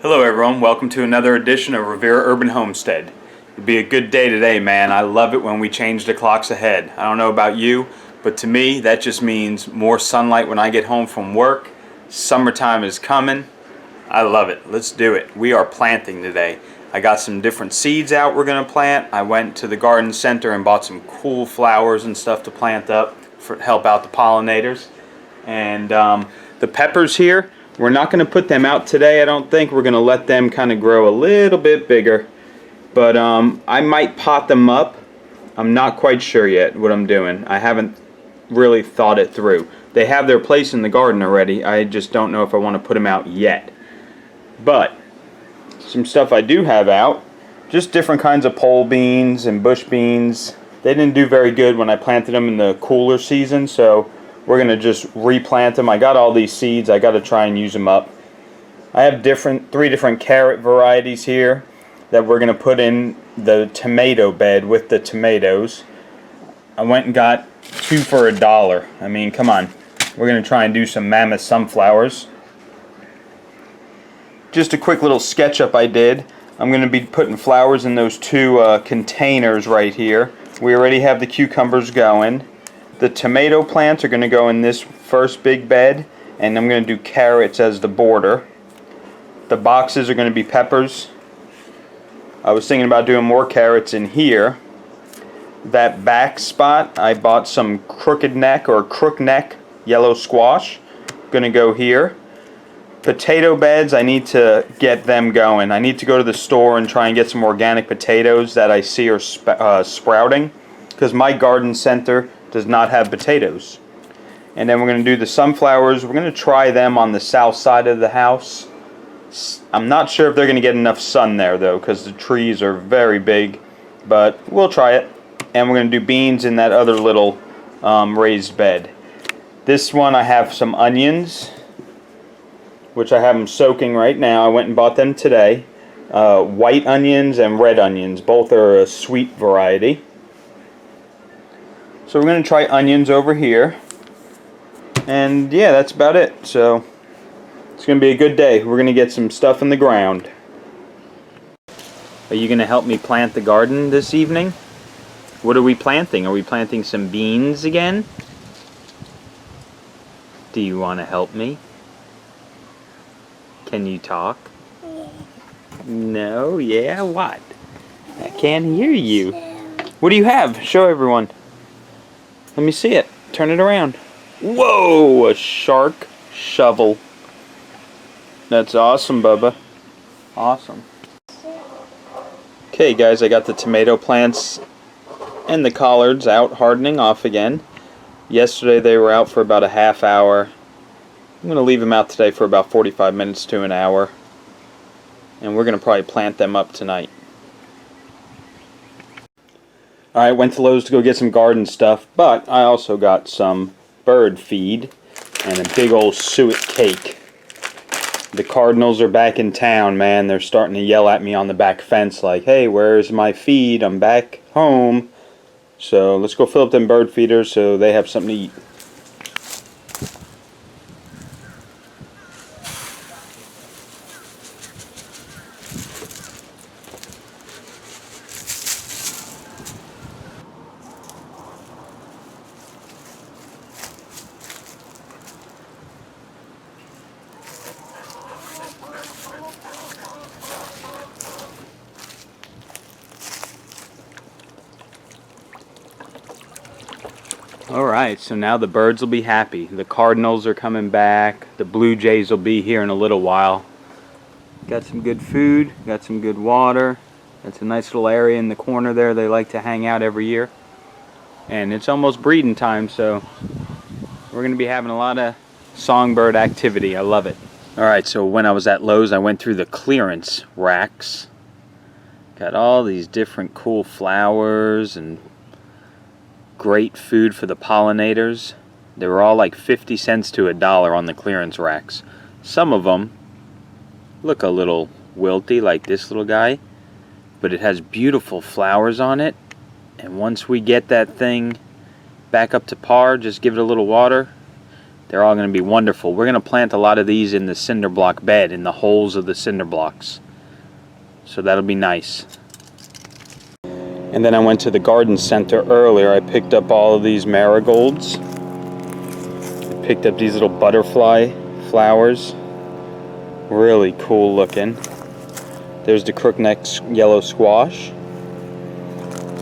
Hello everyone, welcome to another edition of Rivera Urban Homestead. It'll be a good day today, man. I love it when we change the clocks ahead. I don't know about you, but to me that just means more sunlight when I get home from work. Summertime is coming. I love it. Let's do it. We are planting today. I got some different seeds out we're going to plant. I went to the garden center and bought some cool flowers and stuff to plant up for help out the pollinators. And the peppers here, we're not going to put them out today, I don't think. We're going to let them kind of grow a little bit bigger. But I might pot them up. I'm not quite sure yet what I'm doing. I haven't really thought it through. They have their place in the garden already. I just don't know if I want to put them out yet. But some stuff I do have out, just different kinds of pole beans and bush beans. They didn't do very good when I planted them in the cooler season, so we're going to just replant them. I got all these seeds. I got to try and use them up. I have three different carrot varieties here that we're going to put in the tomato bed with the tomatoes. I went and got 2 for $1. I mean, come on. We're going to try and do some mammoth sunflowers. Just a quick little sketch up I did. I'm going to be putting flowers in those 2 containers right here. We already have the cucumbers going. The tomato plants are going to go in this first big bed, and I'm going to do carrots as the border. The boxes are going to be peppers. I was thinking about doing more carrots in here. That back spot, I bought some crooked neck or crook neck yellow squash. Going to go here. Potato beds, I need to get them going. I need to go to the store and try and get some organic potatoes that I see are sprouting, because my garden center does not have potatoes. And then we're going to do the sunflowers. We're going to try them on the south side of the house. I'm not sure if they're going to get enough sun there though, because the trees are very big, but we'll try it. And we're going to do beans in that other little raised bed. This one I have some onions, which I have them soaking right now. I went and bought them today. White onions and red onions. Both are a sweet variety. So we're going to try onions over here. And yeah, that's about it. So it's going to be a good day. We're going to get some stuff in the ground. Are you going to help me plant the garden this evening? What are we planting? Are we planting some beans again? Do you want to help me? Can you talk? No? Yeah? What? I can't hear you. What do you have? Show everyone. Let me see it. Turn it around. Whoa! A shark shovel. That's awesome, Bubba. Awesome. Okay, guys, I got the tomato plants and the collards out hardening off again. Yesterday they were out for about a half hour. I'm going to leave them out today for about 45 minutes to an hour. And we're going to probably plant them up tonight. Alright, went to Lowe's to go get some garden stuff, but I also got some bird feed and a big old suet cake. The Cardinals are back in town, man. They're starting to yell at me on the back fence like, hey, where's my feed? I'm back home. So let's go fill up them bird feeders so they have something to eat. Alright, so now the birds will be happy. The Cardinals are coming back. The Blue Jays will be here in a little while. Got some good food. Got some good water. That's a nice little area in the corner there. They like to hang out every year. And it's almost breeding time, so we're going to be having a lot of songbird activity. I love it. Alright, so when I was at Lowe's, I went through the clearance racks. Got all these different cool flowers and great food for the pollinators. They were all like 50 cents to $1 on the clearance racks. Some of them look a little wilty, like this little guy, but it has beautiful flowers on it. And once we get that thing back up to par, just give it a little water, They're all going to be wonderful. We're going to plant a lot of these in the cinder block bed, in the holes of the cinder blocks. So that'll be nice. And then I went to the garden center earlier. I picked up all of these marigolds. I picked up these little butterfly flowers. Really cool looking. There's the crookneck yellow squash.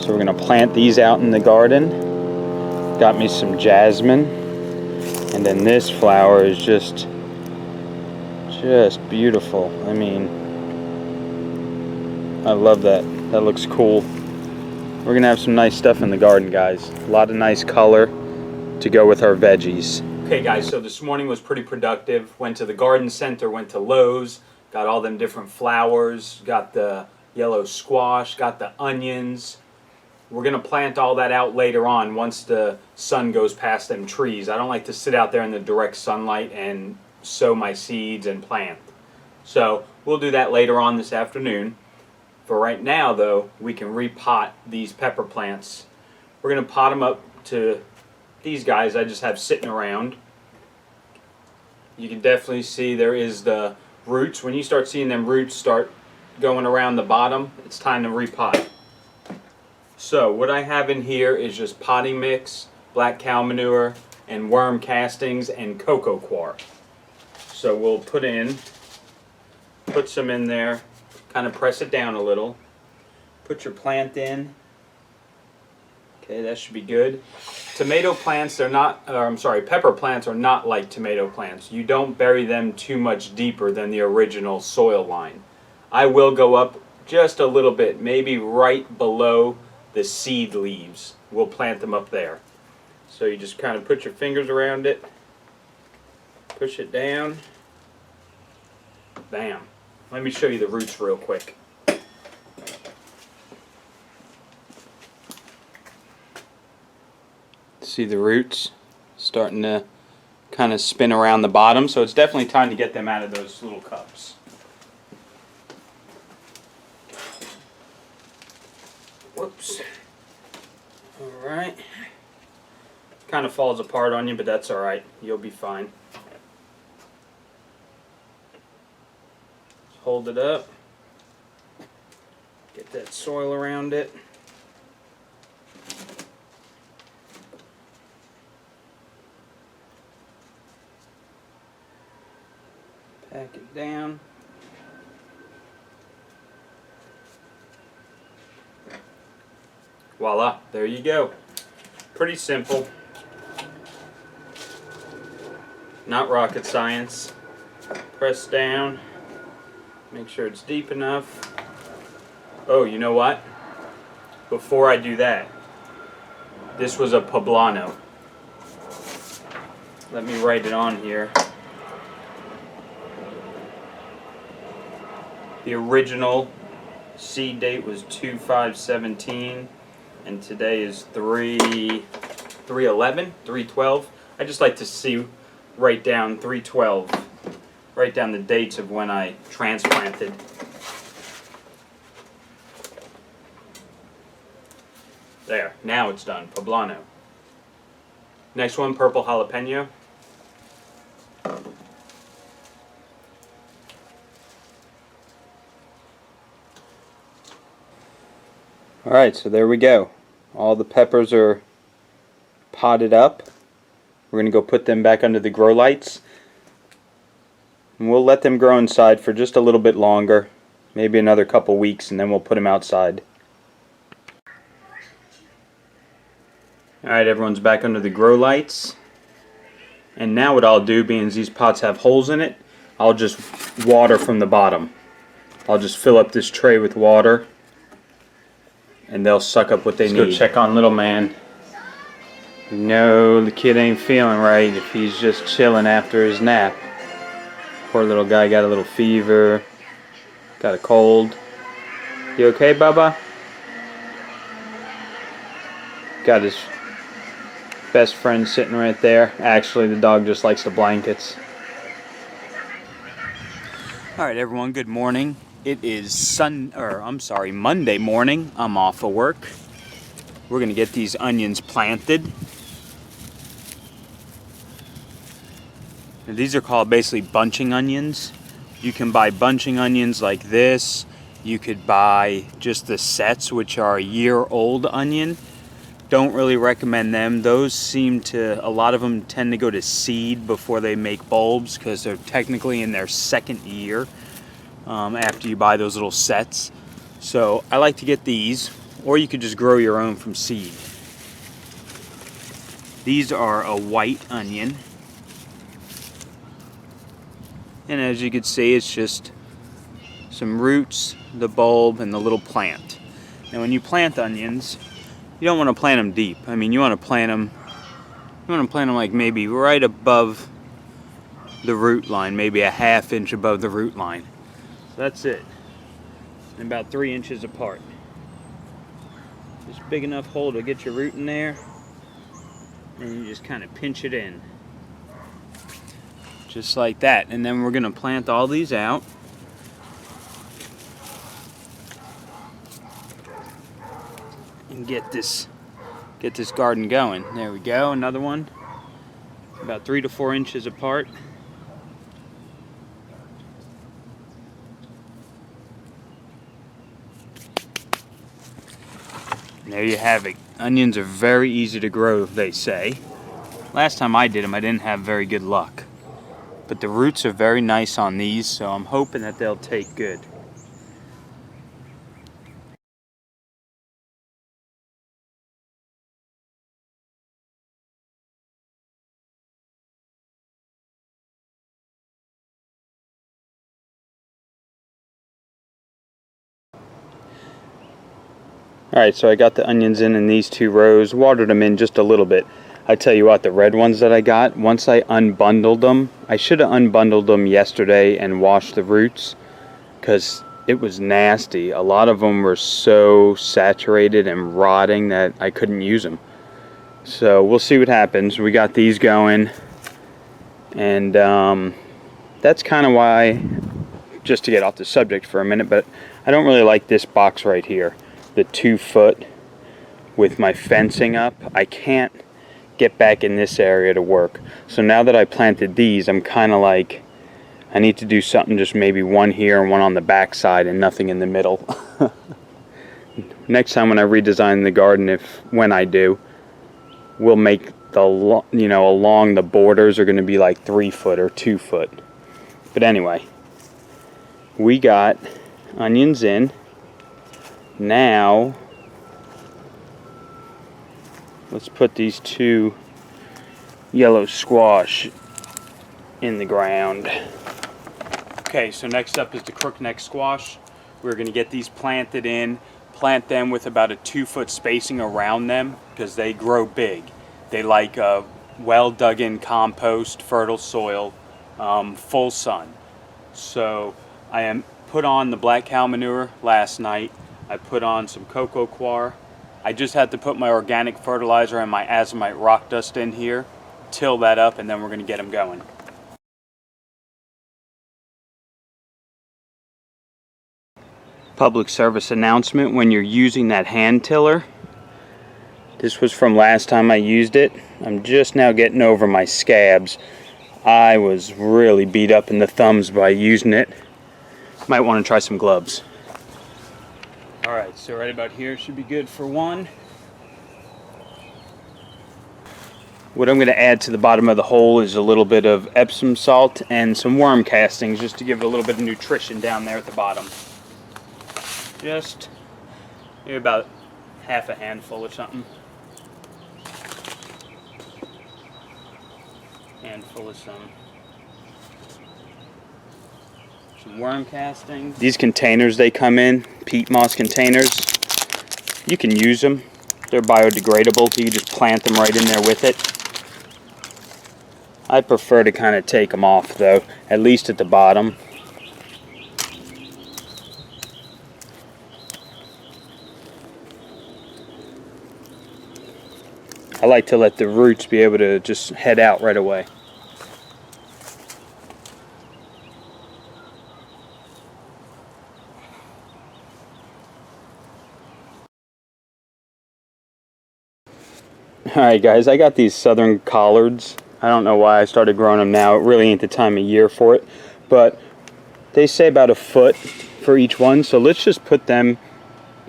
So we're going to plant these out in the garden. Got me some jasmine. And then this flower is just beautiful. I mean, I love that. That looks cool. We're going to have some nice stuff in the garden, guys. A lot of nice color to go with our veggies. Okay, guys, so this morning was pretty productive. Went to the garden center, went to Lowe's, got all them different flowers, got the yellow squash, got the onions. We're going to plant all that out later on once the sun goes past them trees. I don't like to sit out there in the direct sunlight and sow my seeds and plant. So we'll do that later on this afternoon. For right now, though, we can repot these pepper plants. We're going to pot them up to these guys I just have sitting around. You can definitely see there is the roots. When you start seeing them roots start going around the bottom, it's time to repot. So what I have in here is just potting mix, black cow manure, and worm castings and cocoa coir. So we'll put some in there, kind of press it down a little. Put your plant in. Okay, that should be good. Tomato plants, pepper plants are not like tomato plants. You don't bury them too much deeper than the original soil line. I will go up just a little bit, maybe right below the seed leaves. We'll plant them up there. So you just kind of put your fingers around it, push it down, bam. Let me show you the roots real quick. See the roots starting to kind of spin around the bottom, so it's definitely time to get them out of those little cups. Whoops. Alright. Kind of falls apart on you, but that's alright. You'll be fine. Hold it up. Get that soil around it. Pack it down. Voila, there you go. Pretty simple. Not rocket science. Press down. Make sure it's deep enough. Oh, you know what? Before I do that, this was a poblano. Let me write it on here. The original seed date was 2/5/17, and today is 3/11/3/12. I just like to write down 3/12. Write down the dates of when I transplanted. There, now it's done. Poblano. Next one, purple jalapeno. Alright, so there we go. All the peppers are potted up. We're going to go put them back under the grow lights. And we'll let them grow inside for just a little bit longer. Maybe another couple weeks, and then we'll put them outside. Alright, everyone's back under the grow lights. And now what I'll do, being these pots have holes in it, I'll just water from the bottom. I'll just fill up this tray with water, and they'll suck up what they need. Let's go check on little man. No, the kid ain't feeling right if he's just chilling after his nap. Poor little guy got a little fever, got a cold. You okay, Bubba? Got his best friend sitting right there. Actually, the dog just likes the blankets. Alright, everyone, good morning. It is Monday morning. I'm off of work. We're going to get these onions planted. And these are called basically bunching onions. You can buy bunching onions like this. You could buy just the sets, which are a year-old onion. Don't really recommend them. Those seem to, a lot of them tend to go to seed before they make bulbs because they're technically in their second year after you buy those little sets. So I like to get these, or you could just grow your own from seed. These are a white onion. And as you can see, it's just some roots, the bulb, and the little plant. Now when you plant onions, you don't want to plant them deep. I mean, you want to plant them like maybe right above the root line, maybe a ½ inch above the root line. So that's it. And about 3 inches apart. Just big enough hole to get your root in there. And you just kind of pinch it in. Just like that. And then we're going to plant all these out. And get this garden going. There we go, another one. About 3 to 4 inches apart. And there you have it. Onions are very easy to grow, they say. Last time I did them, I didn't have very good luck. But the roots are very nice on these, so I'm hoping that they'll take good. Alright, so I got the onions in these 2 rows, watered them in just a little bit. I tell you what, the red ones that I got, once I unbundled them, I should have unbundled them yesterday and washed the roots, because it was nasty. A lot of them were so saturated and rotting that I couldn't use them. So we'll see what happens. We got these going, and that's kind of why, just to get off the subject for a minute, but I don't really like this box right here. The 2 foot with my fencing up. I can't get back in this area to work. So now that I planted these, I'm kind of like, I need to do something, just maybe one here and one on the back side and nothing in the middle. Next time when I redesign the garden, when I do, we'll make the, you know, along the borders are going to be like 3 foot or 2 foot. But anyway, we got onions in. Now, let's put these 2 yellow squash in the ground. Okay, so next up is the crookneck squash. We're going to get these planted in, plant them with about a 2 foot spacing around them because they grow big. They like well dug in compost, fertile soil, full sun. So I put on the black cow manure last night. I put on some cocoa coir. I just had to put my organic fertilizer and my azomite rock dust in here, till that up, and then we're going to get them going. Public service announcement: when you're using that hand tiller, this was from last time I used it. I'm just now getting over my scabs. I was really beat up in the thumbs by using it. Might want to try some gloves. Alright, so right about here should be good for one. What I'm going to add to the bottom of the hole is a little bit of Epsom salt and some worm castings, just to give it a little bit of nutrition down there at the bottom. Just maybe about half a handful or something. Handful of some worm castings. These containers they come in, peat moss containers, you can use them. They're biodegradable. You can just plant them right in there with it. I prefer to kind of take them off though, at least at the bottom. I like to let the roots be able to just head out right away. Alright guys, I got these southern collards. I don't know why I started growing them now. It really ain't the time of year for it. But they say about a foot for each one. So let's just put them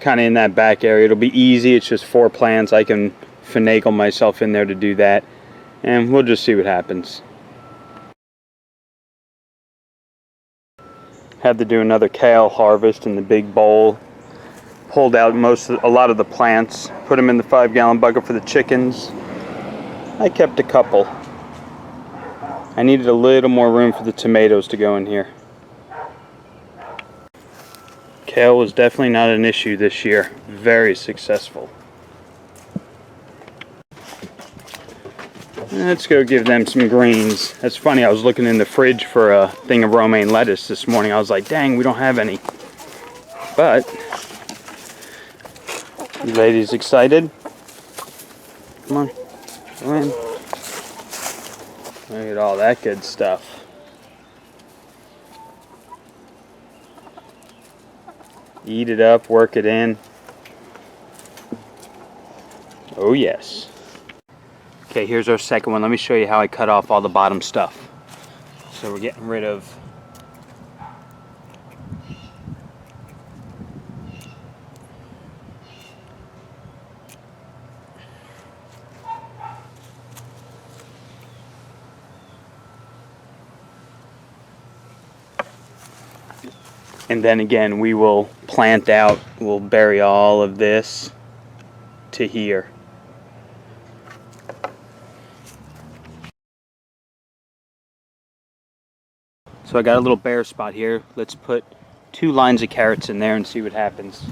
kind of in that back area. It'll be easy. It's just 4 plants. I can finagle myself in there to do that. And we'll just see what happens. Had to do another kale harvest in the big bowl. Pulled out a lot of the plants. Put them in the 5-gallon bucket for the chickens. I kept a couple. I needed a little more room for the tomatoes to go in here. Kale was definitely not an issue this year. Very successful. Let's go give them some greens. That's funny, I was looking in the fridge for a thing of romaine lettuce this morning. I was like, dang, we don't have any. But, you ladies excited? Come on, go in. Look at all that good stuff. Eat it up, work it in. Oh yes. Okay, here's our second one. Let me show you how I cut off all the bottom stuff. So we're getting rid of and then again we will plant out, we'll bury all of this to here. So I got a little bare spot here. Let's put 2 lines of carrots in there and see what happens.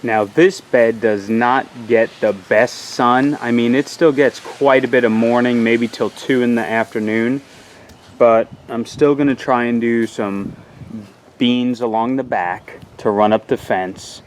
Now this bed does not get the best sun. I mean, it still gets quite a bit of morning, maybe till 2 in the afternoon. But I'm still gonna try and do some beans along the back to run up the fence.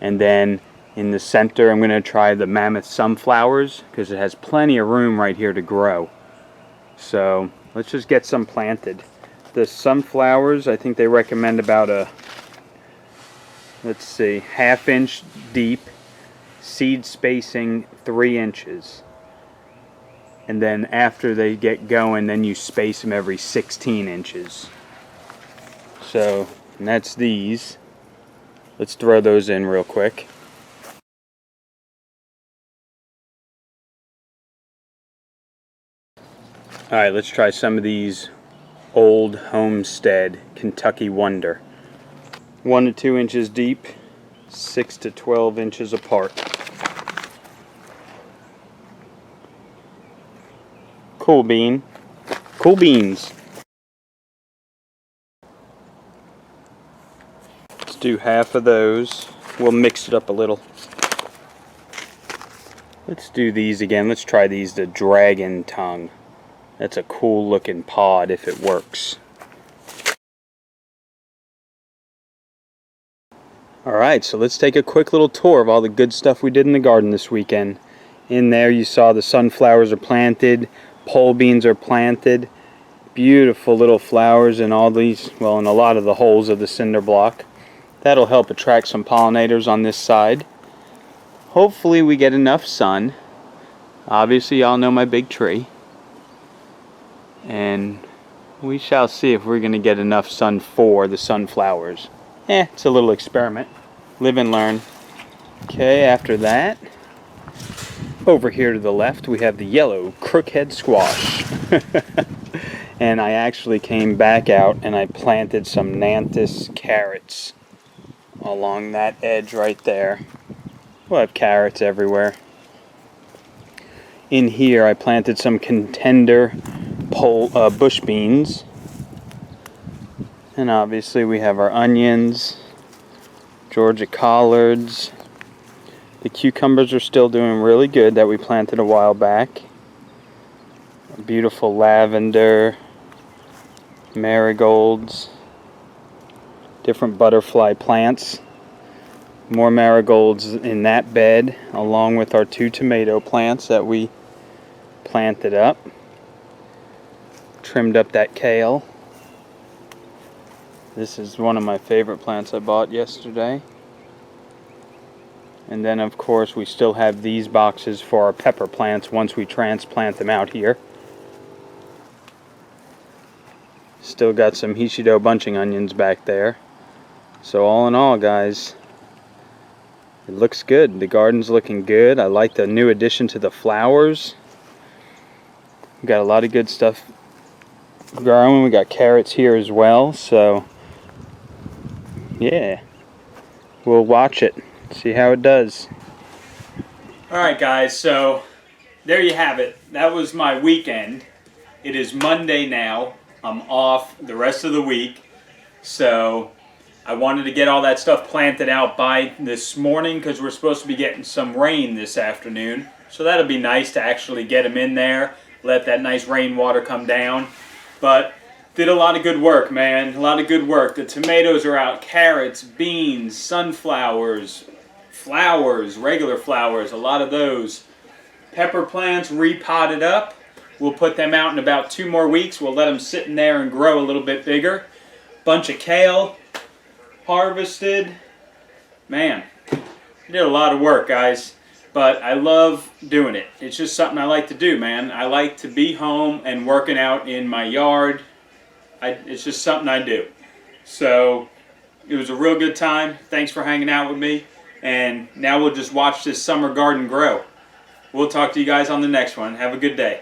And then in the center, I'm going to try the mammoth sunflowers because it has plenty of room right here to grow. So let's just get some planted. The sunflowers, I think they recommend about a, let's see, 1/2 inch deep, seed spacing 3 inches. And then after they get going, then you space them every 16 inches. So, and that's these. Let's throw those in real quick. Alright, let's try some of these old Homestead Kentucky Wonder. 1 to 2 inches deep, 6 to 12 inches apart. Cool bean. Cool beans. Do half of those. We'll mix it up a little. Let's do these again. Let's try these, the dragon tongue. That's a cool looking pod if it works. Alright, so let's take a quick little tour of all the good stuff we did in the garden this weekend. In there you saw the sunflowers are planted, pole beans are planted, beautiful little flowers in all these, well, in a lot of the holes of the cinder block. That'll help attract some pollinators on this side. Hopefully we get enough sun. Obviously y'all know my big tree. And we shall see if we're going to get enough sun for the sunflowers. It's a little experiment. Live and learn. Okay, after that, over here to the left we have the yellow crookhead squash. And I actually came back out and I planted some Nantes carrots along that edge right there. We'll have carrots everywhere. In here I planted some contender bush beans. And obviously we have our onions, Georgia collards. The cucumbers are still doing really good that we planted a while back. Beautiful lavender, marigolds, different butterfly plants. More marigolds in that bed, along with our 2 tomato plants that we planted up. Trimmed up that kale. This is one of my favorite plants I bought yesterday. And then of course we still have these boxes for our pepper plants once we transplant them out here. Still got some Hishido bunching onions back there. So all in all, guys, it looks good. The garden's looking good. I like the new addition to the flowers. We got a lot of good stuff growing. We got carrots here as well. So yeah, we'll watch it, see how it does. Alright guys, so there you have it. That was my weekend. It is Monday now. I'm off the rest of the week. So I wanted to get all that stuff planted out by this morning because we're supposed to be getting some rain this afternoon. So that'll be nice to actually get them in there, let that nice rainwater come down. But did a lot of good work, man. A lot of good work. The tomatoes are out, carrots, beans, sunflowers, flowers, regular flowers, a lot of those. Pepper plants repotted up. We'll put them out in about 2 more weeks. We'll let them sit in there and grow a little bit bigger. Bunch of kale harvested. Man, did a lot of work, guys. But I love doing it. It's just something I like to do, man. I like to be home and working out in my yard. It's just something I do. So it was a real good time. Thanks for hanging out with me. And now we'll just watch this summer garden grow. We'll talk to you guys on the next one. Have a good day.